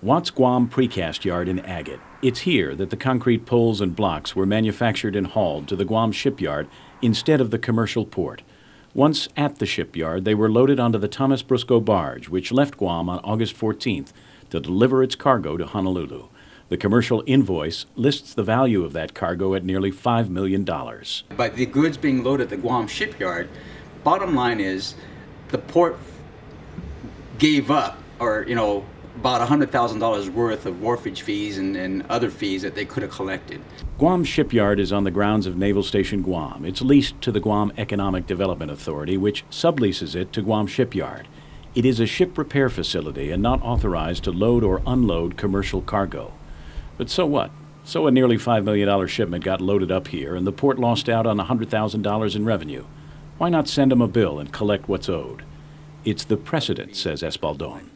Watts Guam Precast Yard in Agate. It's here that the concrete poles and blocks were manufactured and hauled to the Guam shipyard instead of the commercial port. Once at the shipyard, they were loaded onto the Thomas Brusco barge, which left Guam on August 14th to deliver its cargo to Honolulu. The commercial invoice lists the value of that cargo at nearly $5 million. By the goods being loaded at the Guam shipyard, bottom line is the port gave up, or about $100,000 worth of wharfage fees and other fees that they could have collected. Guam Shipyard is on the grounds of Naval Station Guam. It's leased to the Guam Economic Development Authority, which subleases it to Guam Shipyard. It is a ship repair facility and not authorized to load or unload commercial cargo. But so what? So a nearly $5 million shipment got loaded up here and the port lost out on $100,000 in revenue. Why not send them a bill and collect what's owed? It's the precedent, says Espaldon.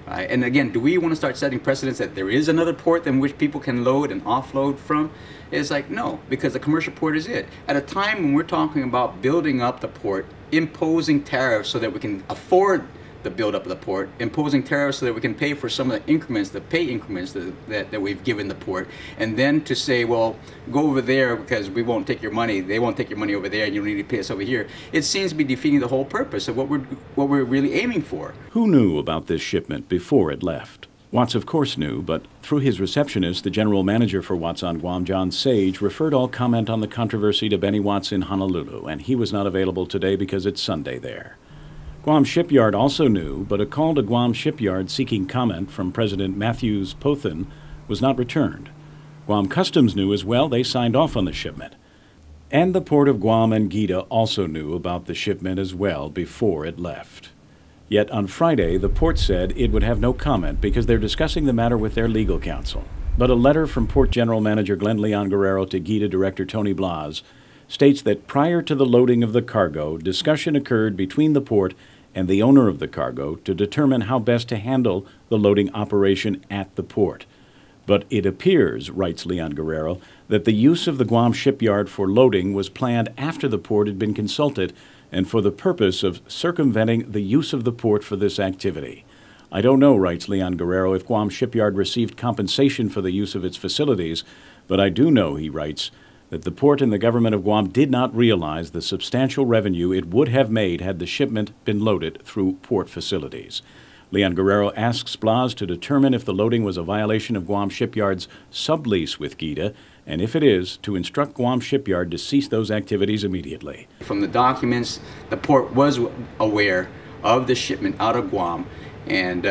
And again, do we want to start setting precedents that there is another port in which people can load and offload from? It's like, no, because the commercial port is it. At a time when we're talking about building up the port, imposing tariffs so that we can afford the build-up of the port, imposing tariffs so that we can pay for some of the increments, the pay increments that we've given the port, and then to say, well, go over there because we won't take your money, they won't take your money over there, and you don't need to pay us over here. It seems to be defeating the whole purpose of what we're really aiming for. Who knew about this shipment before it left? Watts, of course, knew, but through his receptionist, the general manager for Watts on Guam, John Sage, referred all comment on the controversy to Benny Watts in Honolulu, and he was not available today because it's Sunday there. Guam Shipyard also knew, but a call to Guam Shipyard seeking comment from President Matthews Pothin was not returned. Guam Customs knew as well. They signed off on the shipment. And the Port of Guam and Gita also knew about the shipment as well before it left. Yet on Friday, the port said it would have no comment because they're discussing the matter with their legal counsel. But a letter from Port General Manager Glenn Leon Guerrero to Gita Director Tony Blas states that prior to the loading of the cargo, discussion occurred between the port and the owner of the cargo to determine how best to handle the loading operation at the port. But it appears, writes Leon Guerrero, that the use of the Guam shipyard for loading was planned after the port had been consulted and for the purpose of circumventing the use of the port for this activity. I don't know, writes Leon Guerrero, if Guam Shipyard received compensation for the use of its facilities, but I do know, he writes, that the port and the government of Guam did not realize the substantial revenue it would have made had the shipment been loaded through port facilities. Leon Guerrero asks Blas to determine if the loading was a violation of Guam Shipyard's sublease with Gita, and if it is, to instruct Guam Shipyard to cease those activities immediately. From the documents, the port was aware of the shipment out of Guam, and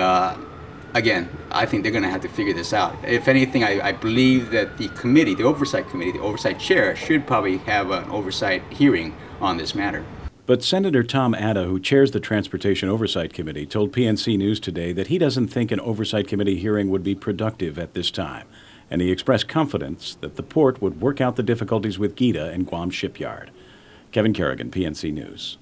again, I think they're going to have to figure this out. If anything, I believe that the committee, the oversight committee, the oversight chair, should probably have an oversight hearing on this matter. But Senator Tom Atta, who chairs the Transportation Oversight Committee, told PNC News today that he doesn't think an oversight committee hearing would be productive at this time, and he expressed confidence that the port would work out the difficulties with Gita and Guam Shipyard. Kevin Kerrigan, PNC News.